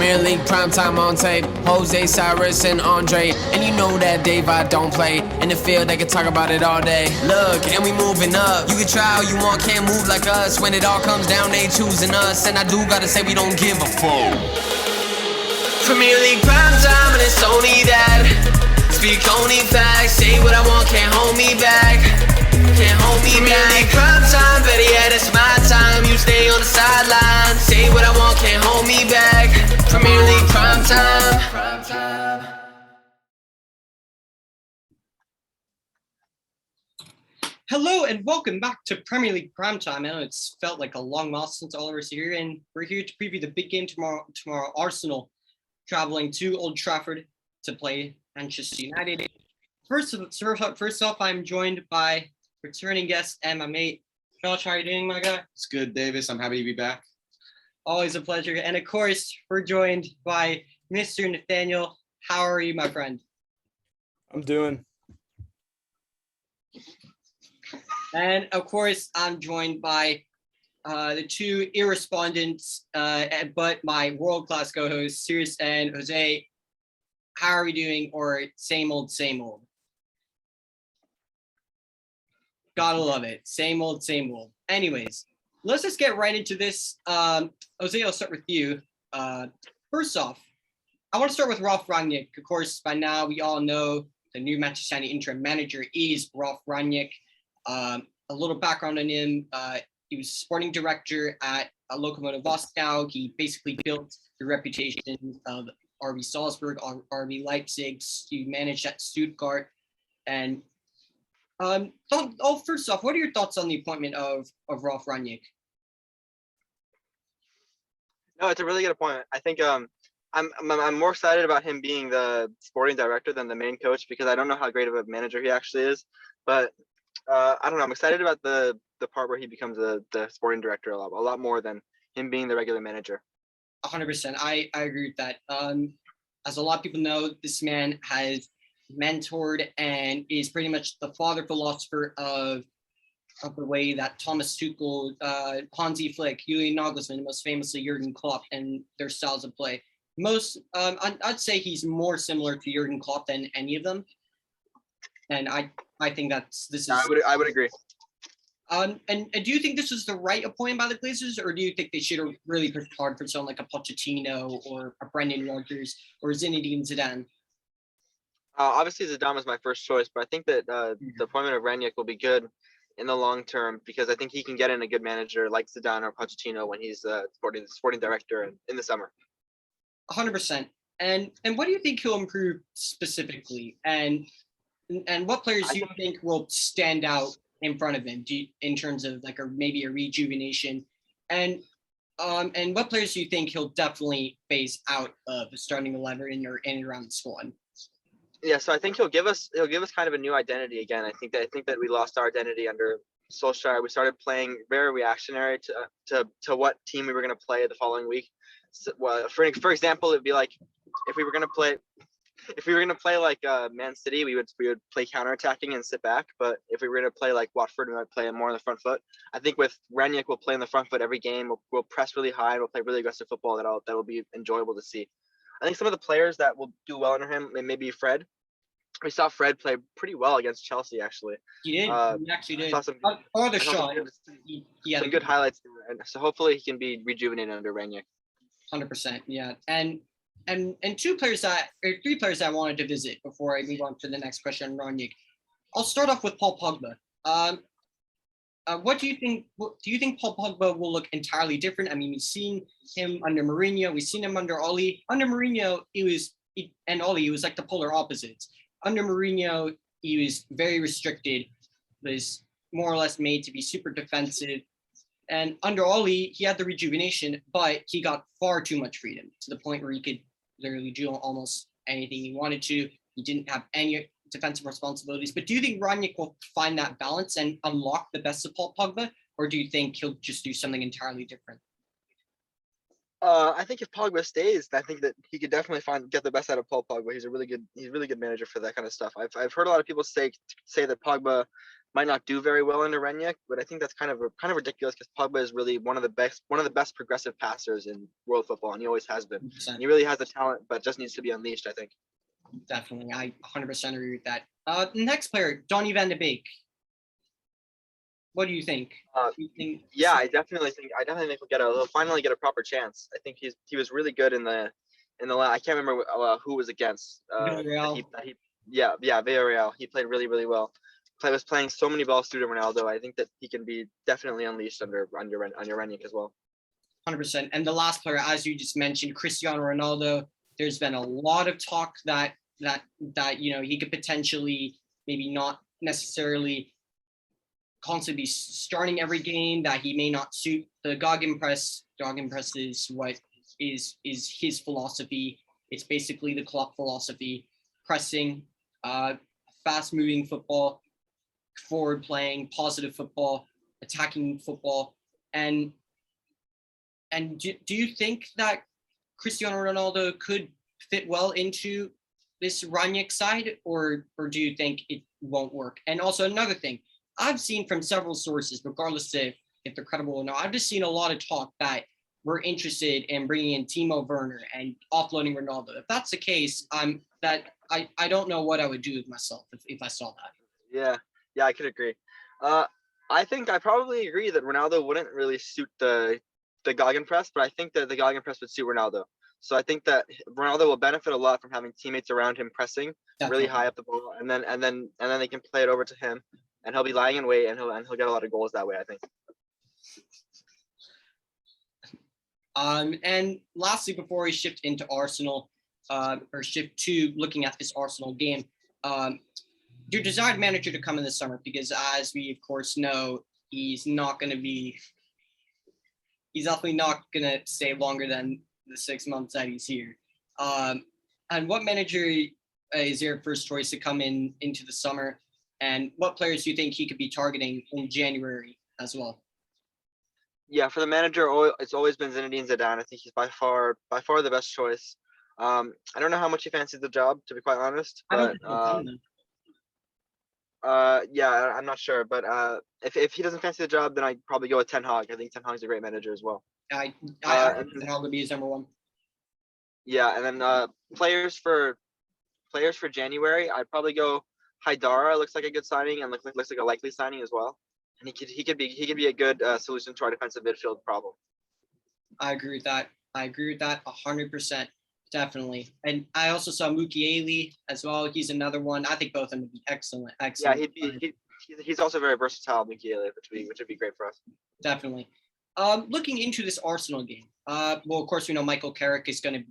Premier League primetime on tape. Jose, Cyrus, and Andre. And you know that Daveye don't play. In the field, they can talk about it all day. Look, and we moving up. You can try all you want, can't move like us. When it all comes down, they choosing us. And I do gotta say, we don't give a fuck. Premier League primetime, and it's only that. Speak only facts. Say what I want, can't hold me back. Can't hold me back. Premier League primetime, better yet, it's my time. You stay on the sideline. Say what I want, can't hold me back. Premier League primetime. Hello and welcome back to Premier League Primetime. I know it's felt like a long while since all of us are here, and we're here to preview the big game tomorrow. Arsenal traveling to Old Trafford to play Manchester United. First off, I'm joined by returning guest and my mate, Josh. How are you doing, my guy? It's good, Davis. I'm happy to be back. Always a pleasure. And of course, we're joined by Mr. Nathaniel. How are you, my friend? I'm doing. And of course, I'm joined by the two irrespondents, but my world-class co-hosts, Cyrus and Jose. How are we doing? Or same old, same old? Gotta love it. Same old, same old. Anyways, let's just get right into this. Jose, I'll start with you. First off, I want to start with Ralf Rangnick. Of course, by now we all know the new Manchester United interim manager is Ralf Rangnick. A little background on him. He was sporting director at Lokomotiv Moscow. He basically built the reputation of RB Salzburg, RB Leipzig. He managed at Stuttgart. And first off, what are your thoughts on the appointment of Ralf Rangnick? No, it's a really good appointment. I think I'm more excited about him being the sporting director than the main coach, because I don't know how great of a manager he actually is. But I don't know. I'm excited about the part where he becomes the sporting director a lot more than him being the regular manager. 100%. I agree with that. As a lot of people know, this man has mentored and is pretty much the father philosopher of the way that Thomas Tuchel, Hansi Flick, Julian Nagelsmann, and most famously Jurgen Klopp, and their styles of play. I'd say he's more similar to Jurgen Klopp than any of them. And I think this is. I would agree. And do you think this was the right appointment by the Glazers, or do you think they should have really pushed hard for someone like a Pochettino or a Brendan Rodgers or Zinedine Zidane? Obviously, Zidane was my first choice, but I think that the appointment of Rangnick will be good in the long term, because I think he can get in a good manager like Zidane or Pochettino when he's sporting director in the summer. 100%. And what do you think he'll improve specifically? And what players do you think will stand out in front of him in terms of like maybe a rejuvenation? And what players do you think he'll definitely phase out of the starting 11 or in and around the squad? Yeah, so I think he'll give us kind of a new identity again. I think that we lost our identity under Solskjaer. We started playing very reactionary to what team we were going to play the following week. So, well, for example, it'd be like if we were going to play like Man City, we would play counterattacking and sit back. But if we were going to play like Watford, we might play more on the front foot. I think with Rangnick, we'll play in the front foot every game. We'll press really high. We'll play really aggressive football that'll be enjoyable to see. I think some of the players that will do well under him, maybe Fred. We saw Fred play pretty well against Chelsea, actually. He did. He actually did. Some good highlights there. And so hopefully he can be rejuvenated under Rangnick. 100%. Yeah. And three players that I wanted to visit before I move on to the next question on Rangnick. I'll start off with Paul Pogba. What do you think? Do you think Paul Pogba will look entirely different? I mean, we've seen him under Mourinho. We've seen him under Oli. Under Mourinho, he was like the polar opposites. Under Mourinho, he was very restricted, was more or less made to be super defensive. And under Oli, he had the rejuvenation, but he got far too much freedom to the point where he could literally do almost anything he wanted to. He didn't have any defensive responsibilities. But do you think Rangnick will find that balance and unlock the best of Paul Pogba, or do you think he'll just do something entirely different? I think if Pogba stays, I think that he could definitely get the best out of Paul Pogba. He's a really good manager for that kind of stuff. I've heard a lot of people say that Pogba might not do very well under Renick, but I think that's kind of ridiculous because Pogba is really one of the best progressive passers in world football, and he always has been. 100%. And he really has the talent, but just needs to be unleashed, I think. Definitely. I 100% agree with that. Next player, Donny van de Beek. What do you think? Do you think Yeah, I definitely think he'll finally get a proper chance. I think he was really good in the I can't remember who was against. Villarreal. Villarreal. He played really, really well. Was playing so many balls through to Ronaldo. I think that he can be definitely unleashed under Renick as well. 100%. And the last player, as you just mentioned, Cristiano Ronaldo. There's been a lot of talk that he could potentially maybe not necessarily constantly be starting every game, that he may not suit the Gegenpress. Gegenpress is what is his philosophy. It's basically the Klopp philosophy: pressing, fast-moving football, forward-playing, positive football, attacking football. And do you think that Cristiano Ronaldo could fit well into this Ranić side, or do you think it won't work? And also another thing, I've seen from several sources, regardless if they're credible or not, I've just seen a lot of talk that we're interested in bringing in Timo Werner and offloading Ronaldo. If that's the case, I don't know what I would do with myself if I saw that. Yeah, I could agree. I think I probably agree that Ronaldo wouldn't really suit the Gegenpress, but I think that the Gegenpress would suit Ronaldo. So I think that Ronaldo will benefit a lot from having teammates around him pressing really high up the ball, and then they can play it over to him, and he'll be lying in wait, and he'll get a lot of goals that way, I think. And lastly, before we shift into Arsenal, or shift to looking at this Arsenal game, your desired manager to come in the summer, because as we of course know, he's definitely not gonna stay longer than the 6 months that he's here. And what manager is your first choice to come into the summer? And what players do you think he could be targeting in January as well? Yeah, for the manager, it's always been Zinedine Zidane. I think he's by far the best choice. I don't know how much he fancies the job, to be quite honest. But I'm not sure. But if he doesn't fancy the job, then I'd probably go with Ten Hag. I think Ten Hag's a great manager as well. I think Ten Hag would be his number one. Yeah, and then players for January, I'd probably go Haidara. Looks like a good signing, and looks like a likely signing as well. And he could be a good solution to our defensive midfield problem. I agree with that. 100%, definitely. And I also saw Mukiele as well. He's another one. I think both of them would be excellent. Yeah, he's also very versatile, Mukiele, which would be great for us. Definitely. Looking into this Arsenal game, well, of course, we know Michael Carrick is going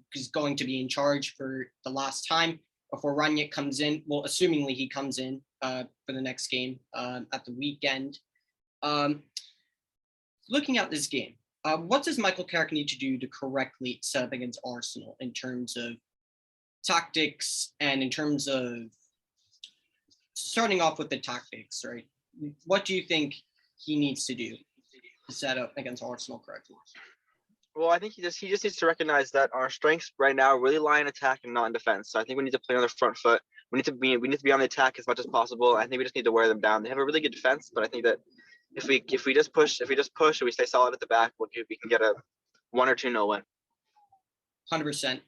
to be in charge for the last time before Ranić comes in. Well, assumingly he comes in for the next game at the weekend. Looking at this game, what does Michael Carrick need to do to correctly set up against Arsenal in terms of tactics and in terms of starting off with the tactics, right? What do you think he needs to do to set up against Arsenal correctly? Well, I think he just needs to recognize that our strengths right now really lie in attack and not in defense. So I think we need to play on the front foot. We need to be on the attack as much as possible. I think we just need to wear them down. They have a really good defense, but I think that if we just push and we stay solid at the back, we can get a 1 or 2-0 win. 100%.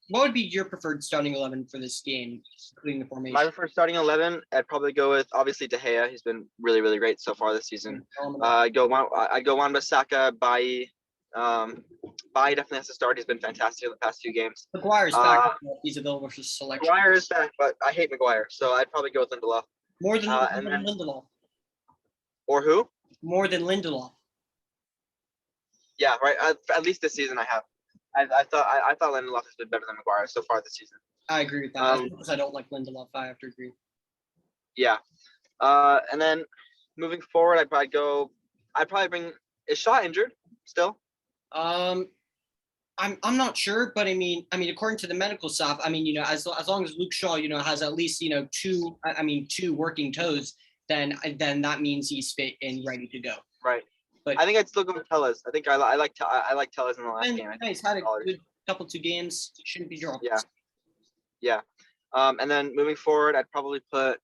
What would be your preferred starting 11 for this game, including the formation? My preferred starting 11, I'd probably go with obviously De Gea. He's been really, really great so far this season. I'd go Wan-Bissaka, Bailly. Bailly definitely has to start. He's been fantastic in the past 2 games. Maguire's back. He's available for selection. Maguire is back, but I hate Maguire, so I'd probably go with Lindelof. More than Lindelof. Or who? More than Lindelof. Yeah, right. At least this season, I have. I thought Lindelof has been better than Maguire so far this season. I agree with that. Because I don't like Lindelof, I have to agree. Yeah. And then moving forward, I'd probably bring. Is Shaw injured still? I'm not sure, but I mean, according to the medical staff, as long as Luke Shaw, has at least 2 working toes, then that means he's fit and ready to go. Right. But I think I'd still go with Telles. I think I like Telles in the last game. He's had a good couple 2 games. Shouldn't be dropped. Yeah. And then moving forward, I'd probably put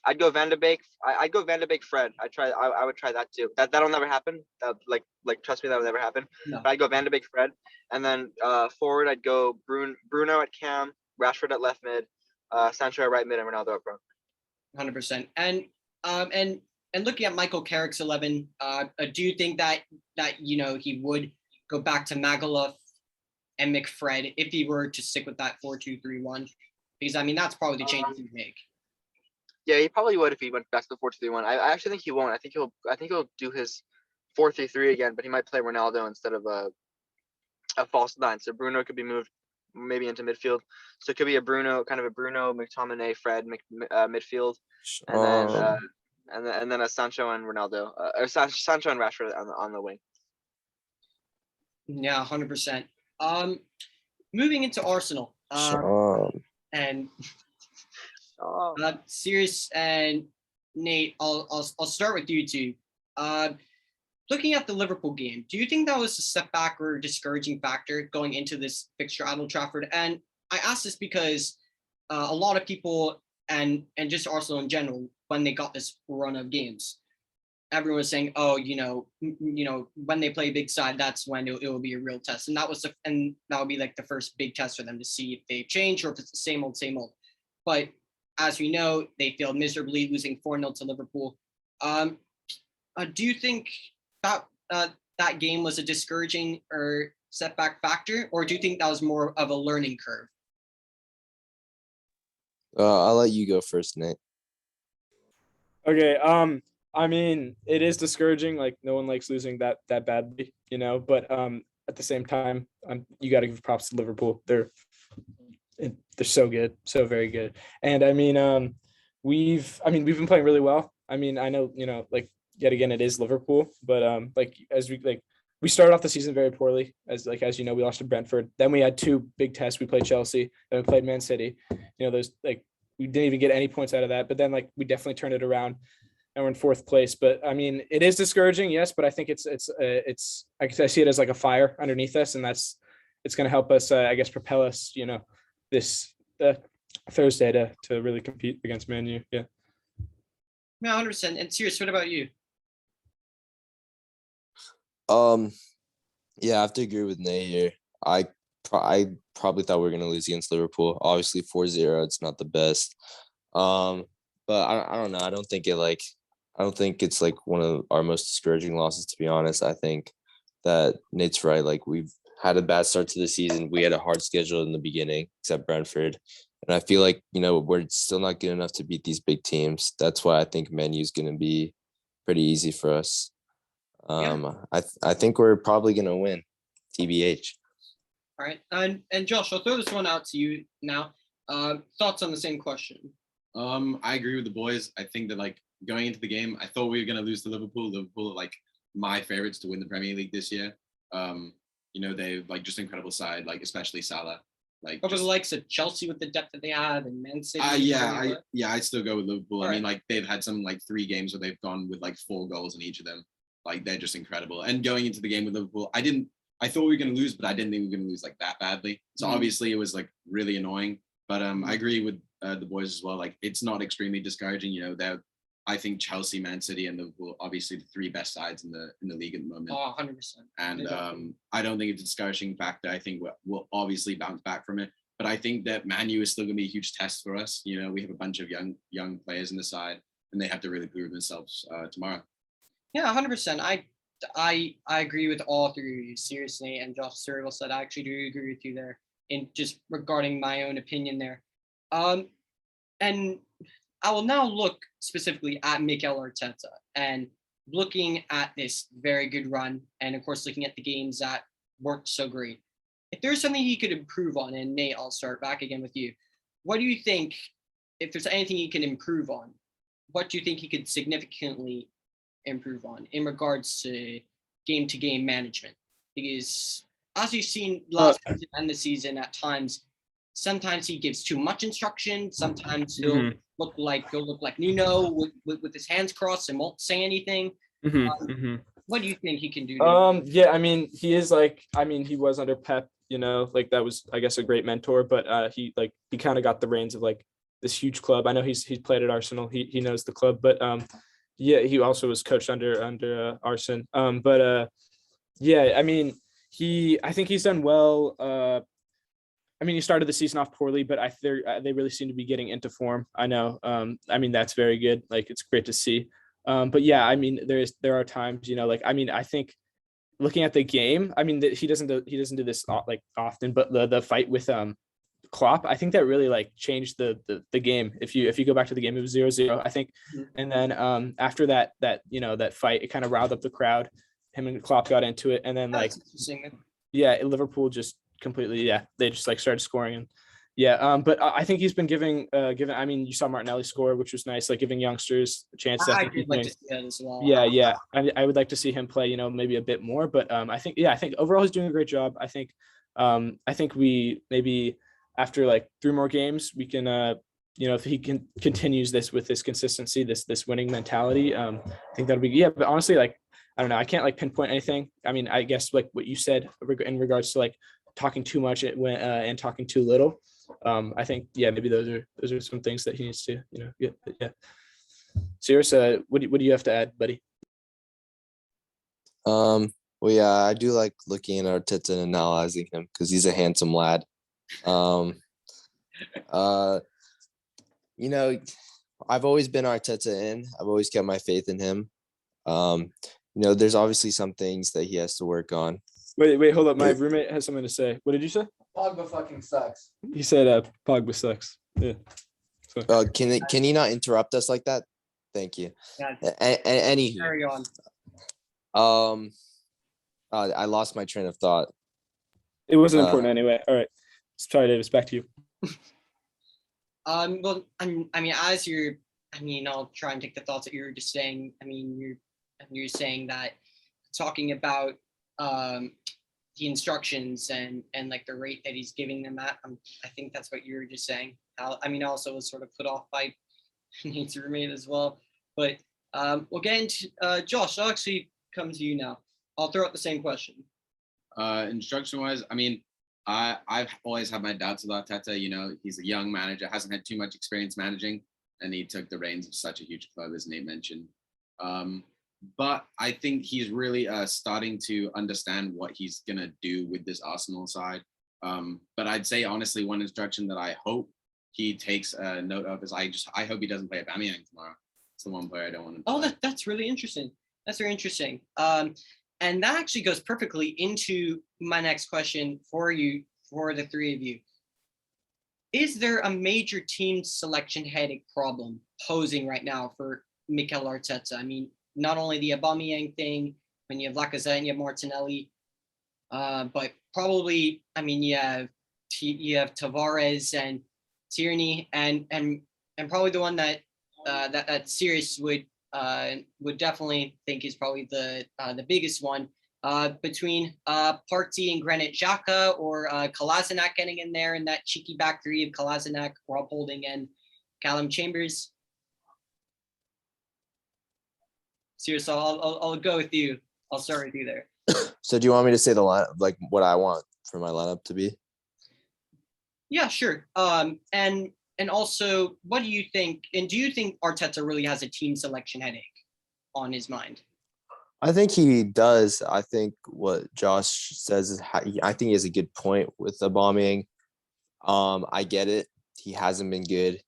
I'd go Van de Beek. I'd go Van de Beek, Fred. I would try that too. That'll never happen. Like trust me, that'll never happen. No. But I'd go Van de Beek, Fred, and then forward I'd go Bruno at cam, Rashford at left mid, Sancho at right mid, and Ronaldo up front. 100%. And looking at Michael Carrick's 11, do you think that he would go back to Magaluf and McFred if he were to stick with that 4-2-3-1? Because I mean that's probably the change he'd make. Yeah, he probably would if he went back to the 4-2-3-1. I actually think he won't. I think he'll do his 4-3-3 again, but he might play Ronaldo instead of a false nine. So Bruno could be moved maybe into midfield. So it could be a Bruno, McTominay, Fred midfield, and then a Sancho and Ronaldo, or Sancho and Rashford on the wing. Yeah, 100%. Moving into Arsenal. And Cyrus and Nate, I'll start with you two. Looking at the Liverpool game, do you think that was a setback or a discouraging factor going into this fixture at Old Trafford? And I ask this because a lot of people and just Arsenal in general, when they got this run of games, everyone was saying, "Oh, when they play a big side, that's when it will be a real test." And that would be like the first big test for them to see if they've changed or if it's the same old, same old. But as we know, they failed miserably, losing 4-0 to Liverpool. Do you think that that game was a discouraging or setback factor, or do you think that was more of a learning curve? I'll let you go first, Nate. Okay. I mean, it is discouraging. Like, no one likes losing that badly, But at the same time, you got to give props to Liverpool. They're so good, so very good. And I mean, we've been playing really well. I mean, I know, like, yet again, it is Liverpool, but we started off the season very poorly, as we lost to Brentford. Then we had two big tests. We played Chelsea, then we played Man City. Those, like, we didn't even get any points out of that. But then, like, we definitely turned it around, and we're in fourth place. But I mean, it is discouraging, yes. But I think it's I see it as like a fire underneath us, and it's going to help us, propel us, this Thursday to really compete against Man U. Yeah. Yeah, 100%. And Cyrus, what about you? Yeah, I have to agree with Nate here. I probably thought we were going to lose against Liverpool. Obviously 4-0, it's not the best. But I don't know. I don't think it's like one of our most discouraging losses, to be honest. I think that Nate's right. Like, we've had a bad start to the season. We had a hard schedule in the beginning, except Brentford. And I feel like, we're still not good enough to beat these big teams. That's why I think Man U is going to be pretty easy for us. I think we're probably going to win, TBH. All right. And Josh, I'll throw this one out to you now. Thoughts on the same question? I agree with the boys. I think that, like, going into the game, I thought we were going to lose to Liverpool. Liverpool are, like, my favorites to win the Premier League this year. They're, like, just incredible side, like, especially Salah. Like, over the likes of Chelsea with the depth that they have, and Man City. I'd still go with Liverpool. All I mean, like, they've had some, like, 3 games where they've gone with, like, 4 goals in each of them. Like, they're just incredible. And going into the game with Liverpool, I thought we were going to lose, but I didn't think we were going to lose like that badly. So obviously it was, like, really annoying. But I agree with the boys as well. Like, it's not extremely discouraging. I think Chelsea, Man City, and Liverpool, obviously the 3 best sides in the league at the moment. Oh, 100%. And I don't think it's a discouraging factor. I think we'll obviously bounce back from it. But I think that Man U is still going to be a huge test for us. We have a bunch of young players in the side, and they have to really prove themselves tomorrow. Yeah, 100%. I agree with all 3 of you, seriously. And Josh Cyril said, I actually do agree with you there in just regarding my own opinion there. And I will now look specifically at Mikel Arteta and looking at this very good run, and of course looking at the games that worked so great. If there's something he could improve on, and Nate, I'll start back again with you. What do you think, if there's anything he can improve on, what do you think he could significantly improve on in regards to game-to-game management? Because as you've seen last season and the season at times, sometimes he gives too much instruction. Sometimes he'll look like Nuno with his hands crossed and won't say anything. What do you think he can do? Yeah, I mean, he is he was under Pep, like that was, I guess, a great mentor, but he kind of got the reins of like this huge club. I know he's played at Arsenal. He knows the club, but yeah, he also was coached under Arsene. Yeah, I mean, I think he's done well. I mean, he started the season off poorly, but they really seem to be getting into form. I know. I mean, that's very good. Like, it's great to see. But yeah, I mean, there are times, like, I mean, I think looking at the game, I mean, he doesn't do this like often, but the fight with Klopp, I think that really like changed the game. If you go back to the game, it was 0-0, I think. And then after that fight, it kind of riled up the crowd. Him and Klopp got into it, and then like, yeah, Liverpool just completely, they just like started scoring. And but I think he's been giving I mean, you saw Martinelli score, which was nice, like giving youngsters a chance. I would like to see that as well. Yeah. I would like to see him play, maybe a bit more, but I think overall he's doing a great job. I think we maybe after like 3 more games, we can if he continues this with this consistency, this winning mentality, I think that'll be, but honestly, like, I don't know, I can't like pinpoint anything. I mean, I guess like what you said in regards to like talking too much and talking too little. I think, maybe those are some things that he needs to, get. Yeah. Cyrus, what do you have to add, buddy? Well, yeah, I do like looking at Arteta and analyzing him because he's a handsome lad. I've always been Arteta in. I've always kept my faith in him. There's obviously some things that he has to work on. Wait, hold up. My roommate has something to say. What did you say? Pogba fucking sucks. He said Pogba sucks. Yeah. So. Can he not interrupt us like that? Thank you. Yeah. Anywho. Carry on. I lost my train of thought. It wasn't important anyway. All right. Let's try Davis. Back to you. Well, I mean, I'll try and take the thoughts that you were just saying. I mean, you're saying that talking about the instructions and like the rate that he's giving them at, I think that's what you were just saying. I also was sort of put off by Nate's roommate as well. But we'll get into Josh. I'll actually come to you now. I'll throw out the same question. Instruction-wise, I mean, I've always had my doubts about Arteta. He's a young manager, hasn't had too much experience managing, and he took the reins of such a huge club, as Nate mentioned. But I think he's really starting to understand what he's going to do with this Arsenal side. But I'd say, honestly, one instruction that I hope he takes a note of is I hope he doesn't play Aubameyang tomorrow. It's the one player I don't want to play. Oh, that's really interesting. That's very interesting. And that actually goes perfectly into my next question for you, for the three of you. Is there a major team selection headache problem posing right now for Mikel Arteta? I mean, not only the Aubameyang thing, when you have Lacazette and you have Martinelli, but probably, I mean, you have Tavares and Tierney, and probably the one that Cyrus would definitely think is probably the biggest one, between Partey and Granit Xhaka, or Kolasinac getting in there in that cheeky back three of Kolasinac, Rob Holding, and Callum Chambers. Cyrus, I'll go with you. I'll start with you there. So do you want me to say the line, like what I want for my lineup to be? Yeah, sure. And also, what do you think? And do you think Arteta really has a team selection headache on his mind? I think he does. I think what Josh says is, I think he has a good point with Aubameyang. I get it. He hasn't been good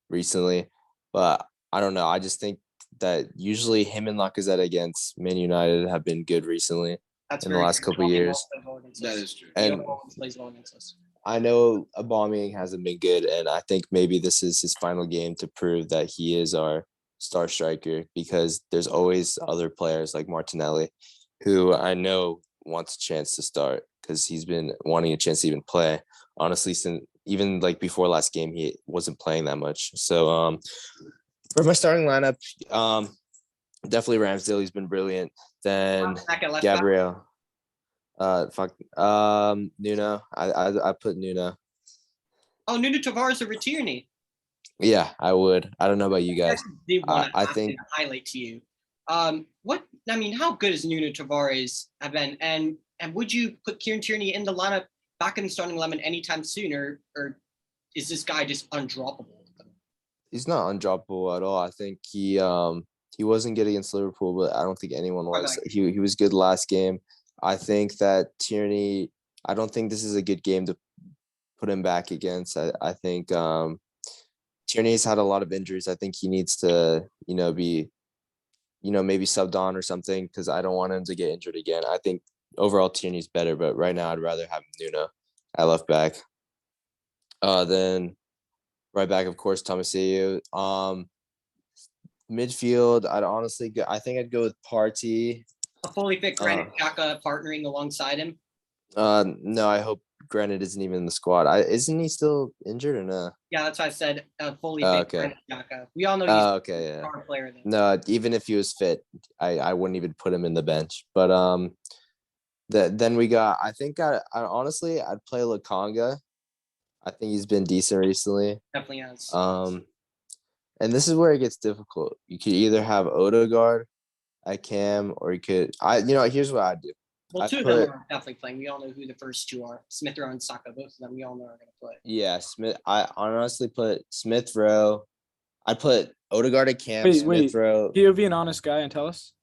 recently, but I don't know. I just think that usually him and Lacazette against Man United have been good recently in the last couple of years. That is true. And plays well against us. I know Aubameyang hasn't been good, and I think maybe this is his final game to prove that he is our star striker, because there's always other players like Martinelli, who I know wants a chance to start because he's been wanting a chance to even play. Honestly, since even like before last game, he wasn't playing that much. So for my starting lineup, definitely Ramsdale. He's been brilliant. Then Gabriel. Nuno. I put Nuno. Oh, Nuno Tavares over Tierney. Yeah, I would. I don't know about you guys. I think highlight to you. How good has Nuno Tavares have been? And would you put Kieran Tierney in the lineup back in the starting 11 anytime soon, or is this guy just undroppable? He's not undroppable at all. I think he wasn't good against Liverpool, but I don't think anyone was. He was good last game. I think that Tierney. I don't think this is a good game to put him back against. I think Tierney's had a lot of injuries. I think he needs to, be, maybe subbed on or something, because I don't want him to get injured again. I think overall Tierney's better, but right now I'd rather have Nuno at left back. Then right back, of course, Tomaseu. Midfield, I think I'd go with Partey. A fully fit Granit Xhaka partnering alongside him. No, I hope Granit isn't even in the squad. Isn't he still injured or no? Yeah, that's why I said fully fit Okay. Granit Xhaka. We all know he's Okay, a yeah. star player. Then. No, even if he was fit, I wouldn't even put him in the bench. But then we got. I think I honestly I'd play Lakanga. I think he's been decent recently. Definitely has. And this is where it gets difficult. You could either have Odegaard at cam, or you could. Here's what I'd do. Well, two of them are definitely playing. We all know who the first two are. Smith Rowe and Saka. Both of them we all know are going to play. Yeah, Smith. I honestly put Smith Rowe. I'd put Odegaard at camp. Smith Rowe. Can you be an honest guy and tell us?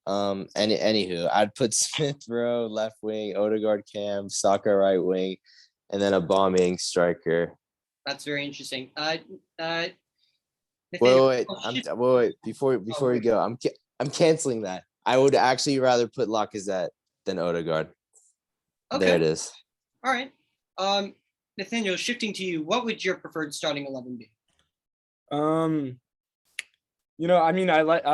Anywho, I'd put Smith Rowe left wing, Odegaard cam, Saka right wing, and then a bombing striker. That's very interesting. Wait. Before we go, I'm canceling that. I would actually rather put Lacazette than Odegaard. Okay. There it is. All right. Nathaniel, shifting to you, what would your preferred starting 11 be? I like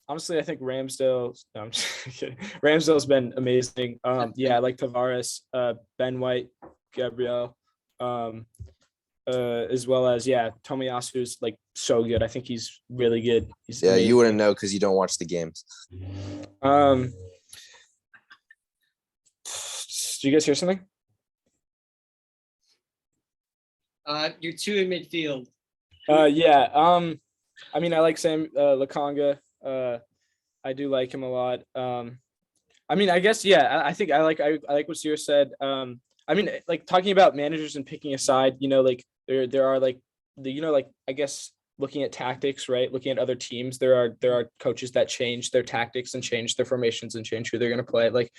honestly I think Ramsdale. No, I'm just kidding. Ramsdale's been amazing. I like Tavares, Ben White, Gabriel, as well as Tomiyasu's like so good. I think he's really good. He's amazing. You wouldn't know because you don't watch the games. Do you guys hear something? You're two in midfield. I like Sam Lakanga. I do like him a lot. I think I like what Cyrus said. Like talking about managers and picking a side, there are like I guess looking at tactics, right? Looking at other teams, there are coaches that change their tactics and change their formations and change who they're going to play. Like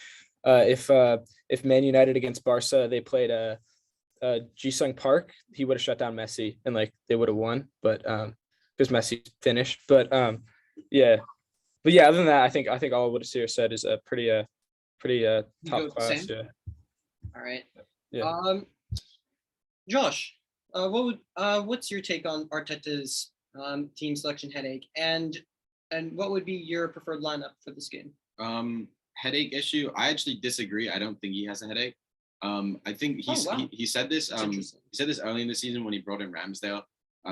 if Man United against Barca, they played Ji-Sung Park, he would have shut down Messi and like they would have won, but because Messi finished. But other than that, I think all what Cyrus said is a pretty top class. Yeah. All right. Yeah. Josh, what's your take on Arteta's team selection headache, and what would be your preferred lineup for this game? Headache issue. I actually disagree. I don't think he has a headache. I think he said this. He said this early in the season when he brought in Ramsdale.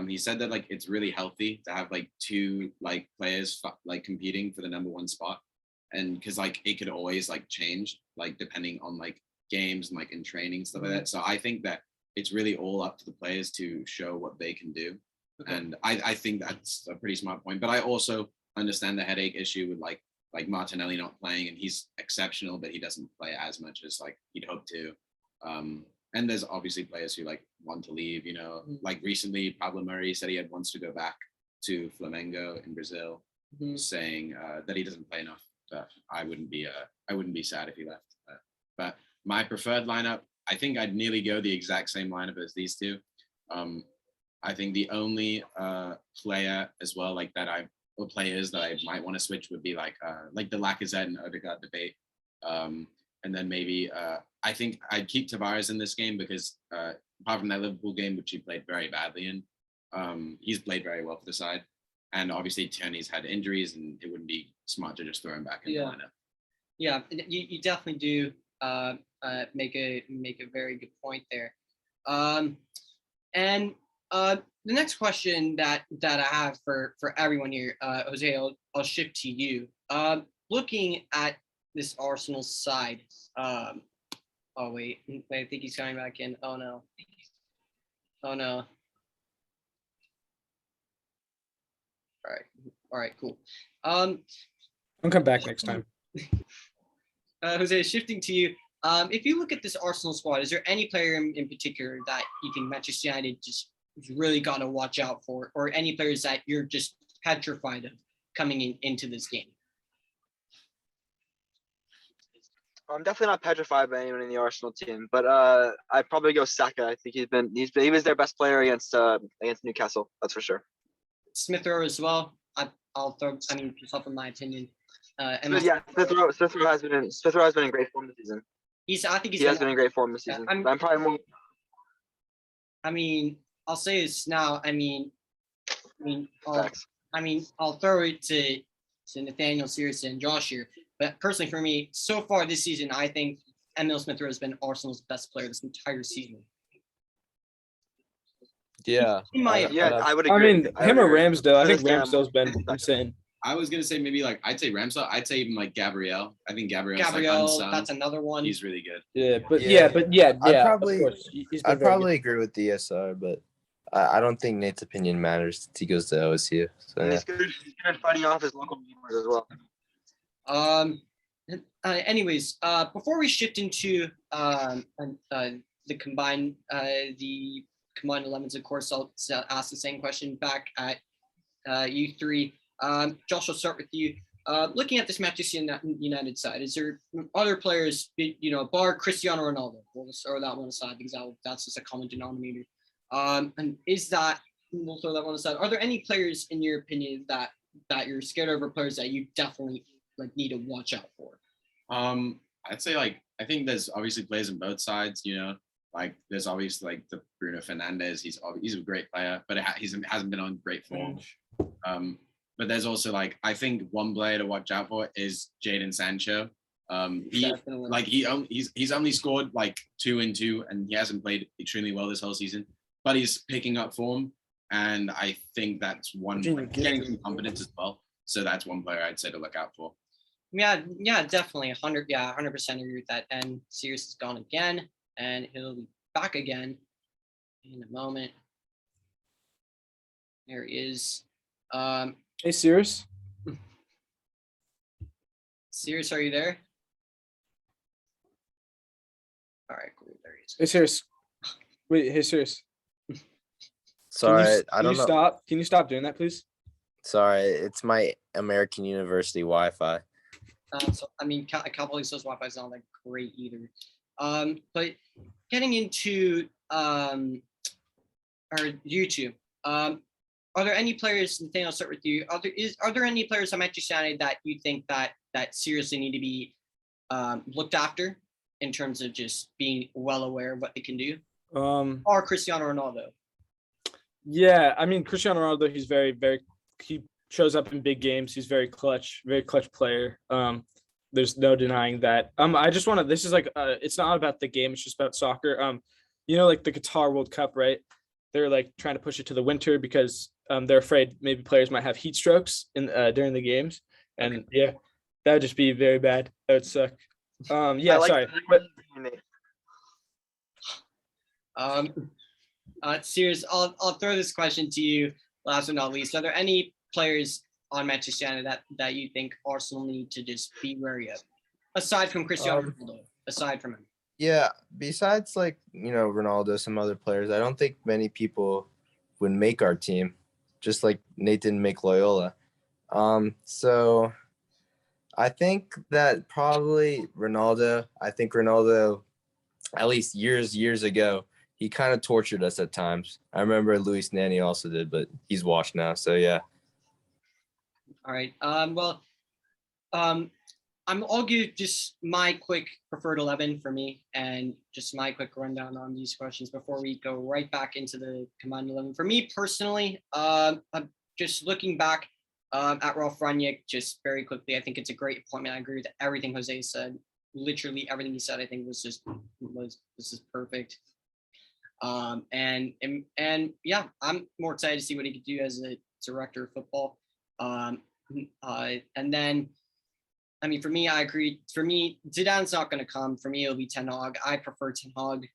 He said that like it's really healthy to have like two like players like competing for the number one spot, and because like it could always like change like depending on like games and like in training stuff like that. So I think that it's really all up to the players to show what they can do, and I think that's a pretty smart point. But I also understand the headache issue with like Martinelli not playing, and he's exceptional, but he doesn't play as much as like he'd hope to. And there's obviously players who like want to leave, like recently Pablo Murray said he wants to go back to Flamengo in Brazil, saying that he doesn't play enough. But I wouldn't be sad if he left. But my preferred lineup, I think I'd nearly go the exact same lineup as these two. I think the only player as well like that or players that I might want to switch would be like the Lacazette and Odegaard debate. And then maybe I think I'd keep Tavares in this game because apart from that Liverpool game, which he played very badly in, he's played very well for the side. And obviously Tierney's had injuries, and it wouldn't be smart to just throw him back in the lineup. Yeah, you definitely do make a very good point there. And the next question that I have for everyone here, Jose, I'll shift to you. Looking at this Arsenal side, oh wait, I think he's coming back in. Oh no. All right, cool. I'll come back next time. Jose, shifting to you. If you look at this Arsenal squad, is there any player in particular that you think Manchester United just really got to watch out for, or any players that you're just petrified of coming into this game? I'm definitely not petrified by anyone in the Arsenal team, but I'd probably go Saka. I think he was their best player against Newcastle. That's for sure. Smith Rowe as well. I'll throw. I mean, just up in my opinion. Smith Rowe has been in great form this season. He has been in great form this season. I'm probably more. I mean, I'll say this now. I'll throw it to Nathaniel, Cyrus, and Josh here. But personally, for me, so far this season, I think Emile Smith Rowe has been Arsenal's best player this entire season. Yeah. I would agree. I mean, him or Ramsdale. I think Ramsdale's been insane. I was gonna say maybe like I'd say Ramsdale. I'd say even like Gabriel. I think Gabriel, that's another one. He's really good. Yeah, but I'd probably agree with DSR, but I don't think Nate's opinion matters since he goes to OSU. So yeah. He's good at fighting off his local viewers as well. Anyways, before we shift into the combined 11s, of course, I'll ask the same question back at you three. Josh, I'll start with you. Looking at this Manchester United side, is there other players, bar Cristiano Ronaldo? We'll just throw that one aside because that's just a common denominator. And we'll throw that one aside. Are there any players, in your opinion, that you're scared of, or players that you definitely need to watch out for? I'd say I think there's obviously players on both sides. There's obviously the Bruno Fernandes. He's a great player, but he hasn't been on great form. But there's also I think one player to watch out for is Jadon Sancho. He's only scored 2 and 2, and he hasn't played extremely well this whole season, but he's picking up form, and I think that's one getting some confidence as well. So that's one player I'd say to look out for. Yeah, definitely 100% agree with that. And Sirius is gone again, and he'll be back again in a moment. There he is. Hey, Sirius. Sirius, are you there? All right, cool. There he is. Hey, Sirius. Wait, hey, Sirius. Sorry, I don't know. Can you stop doing that, please? Sorry, it's my American University Wi-Fi. I can't believe those Wi-Fi's not great either. But getting into our YouTube, are there any players, Nathaniel, I'll start with you. Are there any players on Manchester United that you think that seriously need to be looked after in terms of just being well aware of what they can do? Or Cristiano Ronaldo? Yeah, Cristiano Ronaldo, he's very, very, he shows up in big games. He's very clutch player. There's no denying that. I just want to, this is it's not about the game. It's just about soccer. The Qatar World Cup, right? They're trying to push it to the winter because they're afraid maybe players might have heat strokes during the games. And yeah, that would just be very bad. That would suck. Sorry. Serious, I'll throw this question to you last but not least. Are there any players on Manchester United that you think Arsenal need to just be wary of, aside from Cristiano Ronaldo? Aside from him. Yeah, besides Ronaldo, some other players, I don't think many people would make our team, just like Nate didn't make Loyola. So I think that probably Ronaldo. I think Ronaldo, at least years ago, he kind of tortured us at times. I remember Luis Nani also did, but he's washed now. So yeah. All right. I'll give just my quick preferred 11 for me, and just my quick rundown on these questions before we go right back into the combined 11. For me personally, I'm just looking back at Ralf Rangnick, just very quickly, I think it's a great appointment. I agree with everything Jose said. Literally everything he said, I think was just perfect. And yeah, I'm more excited to see what he could do as a director of football. And then, for me, I agree. For me, Zidane's not going to come. For me, it'll be Ten Hag. I prefer Ten Hag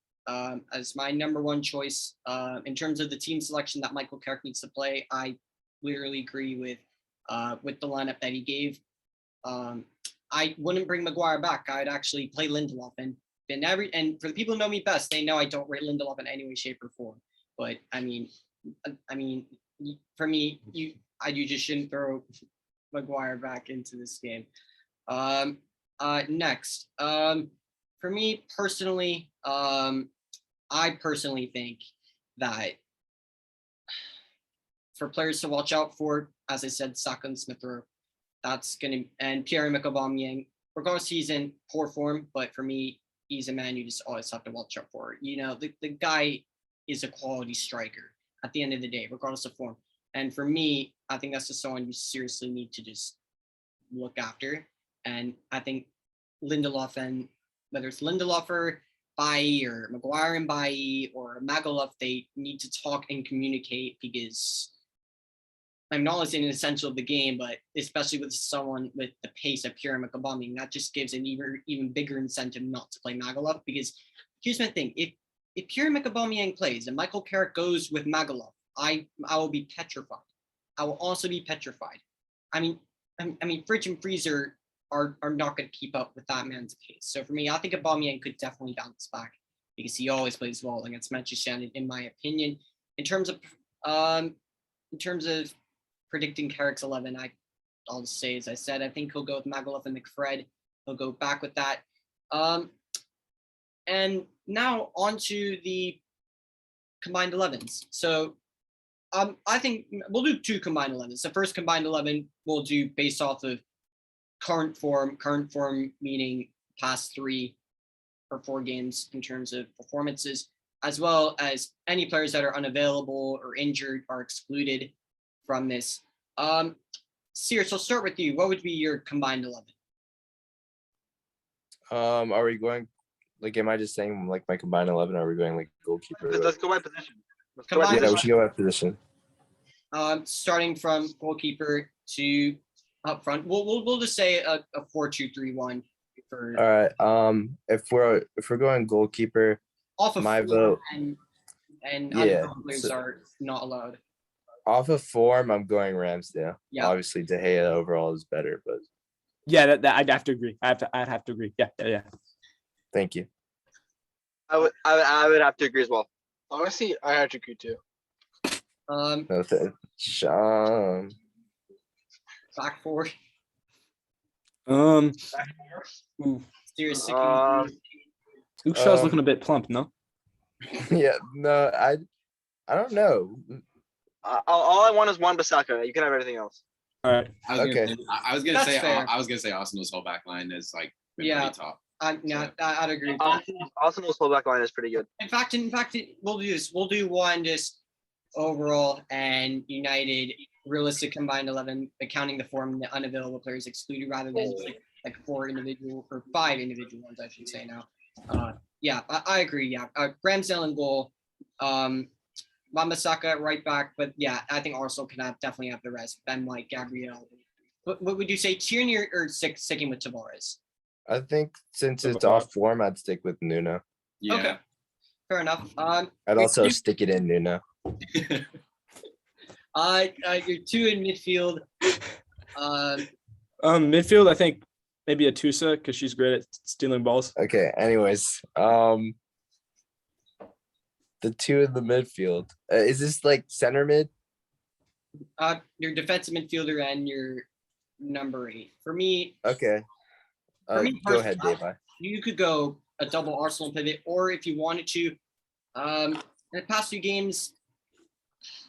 as my number one choice. In terms of the team selection that Michael Carrick needs to play, I literally agree with the lineup that he gave. I wouldn't bring Maguire back. I'd actually play Lindelof. And been and for the people who know me best, they know I don't rate Lindelof in any way, shape, or form. But I mean, for me, you just shouldn't throw Maguire back into this game. Next, for me personally, I personally think that for players to watch out for, as I said, Saka and Smith Rowe, and Pierre-Emerick Aubameyang, regardless he's in poor form, but for me, he's a man you just always have to watch out for. You know, the guy is a quality striker at the end of the day, regardless of form. And for me, I think that's just someone you seriously need to just look after. And I think Lindelof, and whether it's Lindelof or Bailly or Maguire and Bailly or Magaluf, they need to talk and communicate, because I'm not only an essential of the game, but especially with someone with the pace of Pierre-Emerick Aubameyang, that just gives an even bigger incentive not to play Magaluf. Because here's my thing: if Pierre-Emerick Aubameyang plays and Michael Carrick goes with Magaluf, I will be petrified. I will also be petrified. I mean, fridge and freezer are not going to keep up with that man's pace. So for me, I think Aubameyang could definitely bounce back, because he always plays well against Manchester United, in my opinion. In terms of predicting Carrick's 11, I'll just say, as I said, I think he'll go with Magaluf and McFred. He'll go back with that. And now on to the combined 11s. So I think we'll do 2 combined 11s. The first combined 11 we'll do based off of current form meaning past 3 or 4 games in terms of performances, as well as any players that are unavailable or injured are excluded from this. Cyrus, I'll start with you. What would be your combined 11? Are we going, like, am I just saying like my combined 11? Are we going like goalkeeper? Let's go by position. Yeah, we should go by position. Starting from goalkeeper to up front, we'll just say a 4-2-3-1 for. All right. If we're going goalkeeper, Off of my form, vote. and Yeah, players are not allowed. Off of form, I'm going Ramsdale. Yeah. Obviously, De Gea overall is better, but Yeah, that I'd have to agree. I'd have to agree. Yeah. thank you. I would have to agree as well. Honestly, I have to agree too. No, Sean. Back 4. Serious. Luke Shaw's looking a bit plump, no? Yeah, no, I don't know. All I want is Wan-Bissaka. You can have everything else. All right. I was gonna That's say fair. Arsenal's whole back line is like Yeah. pretty top. I'd agree. Arsenal's fullback line is pretty good. In fact, we'll do this. We'll do one just overall and United realistic combined 11, accounting the form the unavailable players excluded, rather than like 4 individual or 5 individual ones, I should say now. Yeah, I agree. Yeah, Ramsdale in goal, Wan-Bissaka at right back, but yeah, I think Arsenal can definitely have the rest. Ben White, Gabriel. What would you say, Tierney or sticking with Tavares? I think since it's off form, I'd stick with Nuno. Yeah. Okay, fair enough. I'd also stick it in Nuno. Your 2 in midfield. Midfield, I think maybe a Tusa, because she's great at stealing balls. Okay. Anyways, the 2 in the midfield. Is this like center mid? Your defensive midfielder and your number 8. For me, Okay. For me Go ahead, personally, Daveye. you could go a double Arsenal pivot, or if you wanted to, in the past 2 games,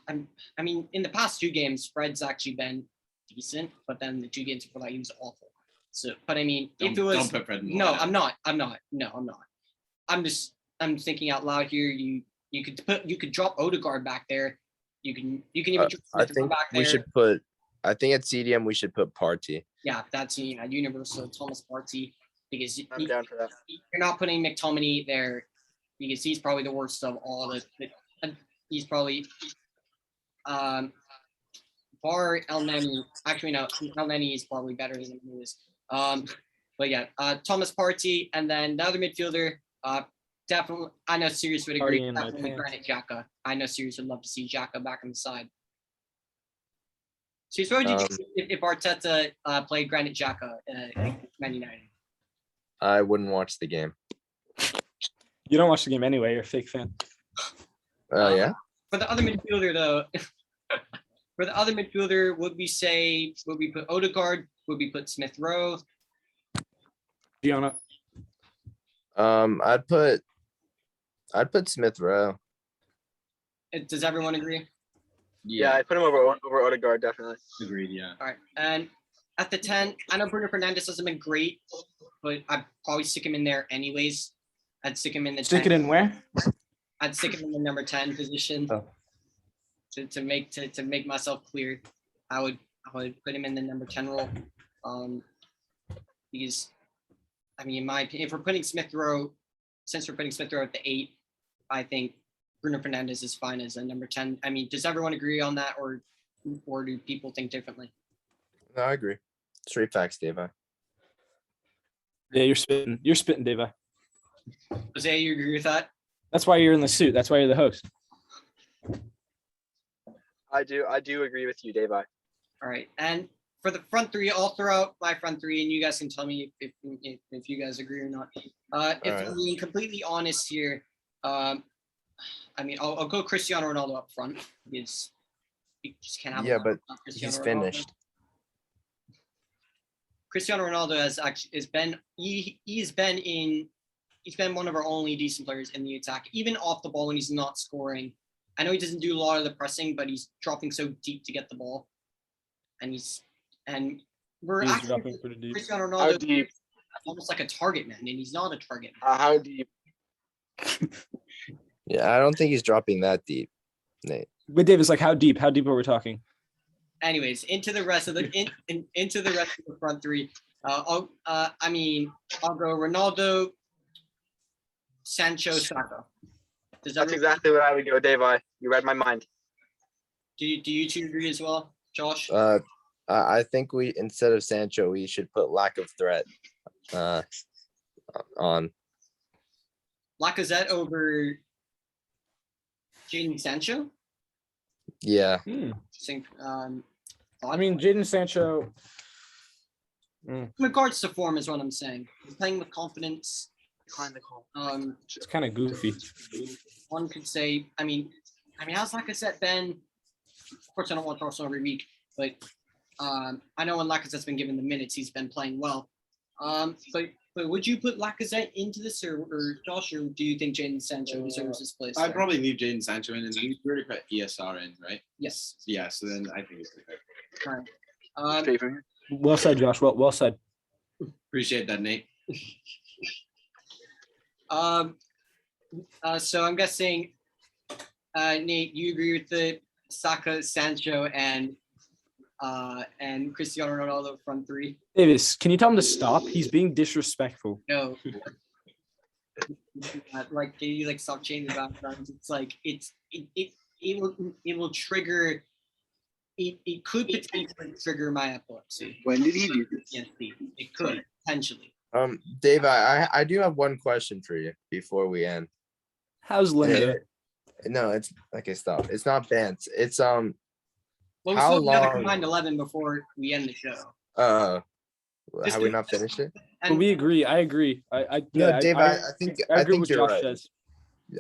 in the past 2 games, Fred's actually been decent, but then the 2 games before that, he was awful. So, but if it was, don't put Fred in the no, lineup. I'm not. No, I'm not. I'm thinking out loud here. You could drop Odegaard back there. You can even drop I Smith think back there. we should put. I think at CDM we should put Partey. Yeah, that's universal Thomas Partey, because I'm down for that. you're not putting McTominay there, because he's probably the worst of all the. He's probably bar El Neni. Actually, no, El Neni is probably better than Lewis. But yeah, Thomas Partey, and then the other midfielder. Definitely, I know Sirius would agree. Partey in my Definitely pants. Granit Xhaka. I know Sirius would love to see Xhaka back on the side. Sirius, what would you do if Arteta played Granit Xhaka at Man United? I wouldn't watch the game. You don't watch the game anyway. You're a fake fan. Oh yeah. For the other midfielder, though, would we put Odegaard? Would we put Smith Rowe? Gianna. I'd put Smith Rowe. Does everyone agree? Yeah, I put him over Odegaard definitely. Agreed. Yeah. All right. And at the 10, I know Bruno Fernandes hasn't been great, but I'd probably stick him in there anyways. I'd stick him in the Stick 10. it in where? I'd stick him in the number 10 position. Oh. To make myself clear, I would put him in the number 10 role. Because I mean, in my opinion, if we're putting Smith Rowe, since we're putting Smith Rowe at the 8, I think Bruno Fernandes is fine as a number 10. I mean, does everyone agree on that, or do people think differently? No, I agree. Straight facts, Davey. Yeah, you're spitting. You're spitting, Daveye. Jose, you agree with that? That's why you're in the suit. That's why you're the host. I do agree with you, Davey. All right. And for the front three, I'll throw out my front three, and you guys can tell me if you guys agree or not. If right. I'm being completely honest here, I mean, I'll go Cristiano Ronaldo up front because you just can't have. Yeah, a but Cristiano he's Ronaldo. finished. Cristiano Ronaldo he's been one of our only decent players in the attack, even off the ball when he's not scoring. I know he doesn't do a lot of the pressing, but he's dropping so deep to get the ball, and we're He's actually dropping pretty deep. Cristiano How Ronaldo deep? almost like a target man, and he's not a target man. How deep? Yeah, I don't think he's dropping that deep, Nate. But Davis, like, how deep? How deep are we talking? Anyways, into the rest of the into the rest of the front three. I'll go Ronaldo, Sancho, Saka. That's exactly what I would go, Davey. You read my mind. Do you two agree as well, Josh? I think we, instead of Sancho, we should put lack of threat on. Lacazette over Jadon Sancho. Yeah. I mean, Jadon Sancho. In regards to form is what I'm saying. He's playing with confidence. It's kind of goofy. One could say, I mean, how's Lacazette been? Of course, I don't watch Arsenal every week, but I know when Lacazette's been given the minutes, he's been playing well. But would you put Lacazette into this, or Josh, or do you think Jadon Sancho deserves his place? I'd probably leave Jadon Sancho in, and we already put ESR in, right? Yes. Yeah, so then I think it's okay. All right. Straight from here. Well said, Josh. Well said. Appreciate that, Nate. So I'm guessing, Nate, you agree with the Saka, Sancho, and Cristiano Ronaldo front three? Davis, can you tell him to stop? He's being disrespectful. No. Like, can you stop changing the backgrounds? It's like it will trigger. It could potentially trigger my epilepsy. When did he do this? Yes, it could potentially. Dave, I do have one question for you before we end. How's Linda? No, it's okay. Stop. It's not Bance. It's Well, we How still got to long- combine 11 before we end the show. Just have we do- not finished it? Well, we agree. I agree. No, Dave, I think I agree think with you're Josh right. says.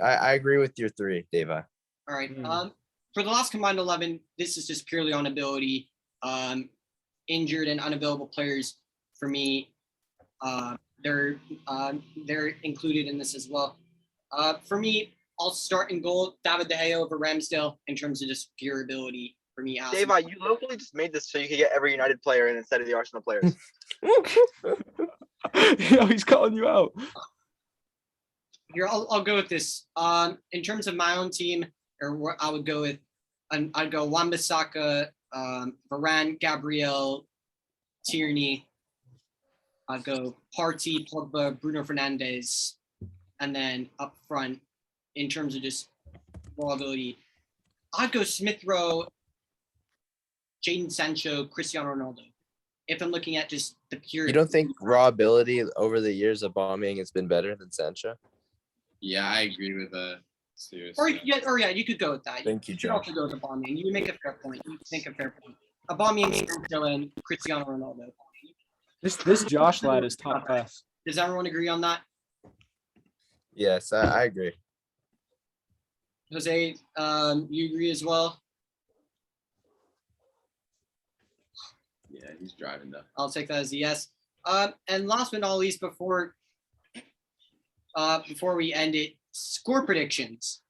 I agree with your three, Dave. All right. Mm. For the last combined 11, this is just purely on ability. Injured and unavailable players, for me, they're included in this as well. For me, I'll start in goal, David De Gea over Ramsdale in terms of just pure ability. For me, Alisson. Davey, you locally just made this so you could get every United player in instead of the Arsenal players. He's calling you out. Here, I'll go with this. In terms of my own team, or what I would go with, I'd go Wan-Bissaka, Varane, Gabriel, Tierney. I'd go Partey, Pogba, Bruno Fernandes, and then up front, in terms of just raw ability, I'd go Smith Rowe, Jadon Sancho, Cristiano Ronaldo. If I'm looking at just the pure. You don't think raw ability over the years of bombing has been better than Sancho? Yeah, I agree with Cyrus. Or yeah, you could go with that. Thank you, You could Josh. also go with Aubameyang. You make a fair point. Aubameyang, Sancho, and Cristiano Ronaldo. This Josh lad is top class. Does everyone agree on that? Yes, I agree. Jose, you agree as well? Yeah, he's driving though. I'll take that as a yes. And last but not least, before we end it, score predictions.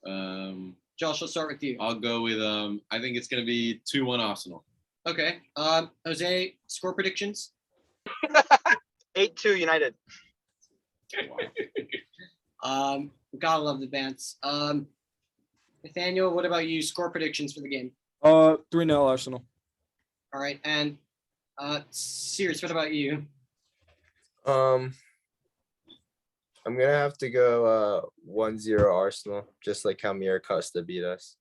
Josh, let's start with you. I'll go with I think it's gonna be 2-1 Arsenal. Okay. Jose, score predictions. 8-2 United. Wow. Gotta love the bands. Nathaniel, what about you? Score predictions for the game. 3-0 Arsenal. All right. And Cyrus, what about you? I'm gonna have to go 1-0 Arsenal, just like how Mira Costa beat us.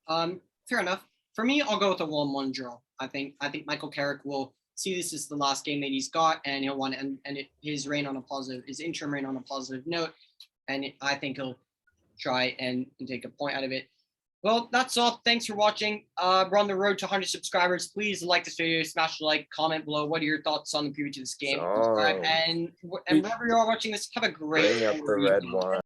Fair enough. For me, I'll go with a 1-1 draw. I think Michael Carrick will see this as the last game that he's got, and he'll want to end his interim reign on a positive note. And I think he'll try and take a point out of it. Well, that's all. Thanks for watching. We're on the road to 100 subscribers. Please like this video, smash the like, comment below. What are your thoughts on the preview to this game? Subscribe, and wherever you are watching this, have a great Bring up the red wine.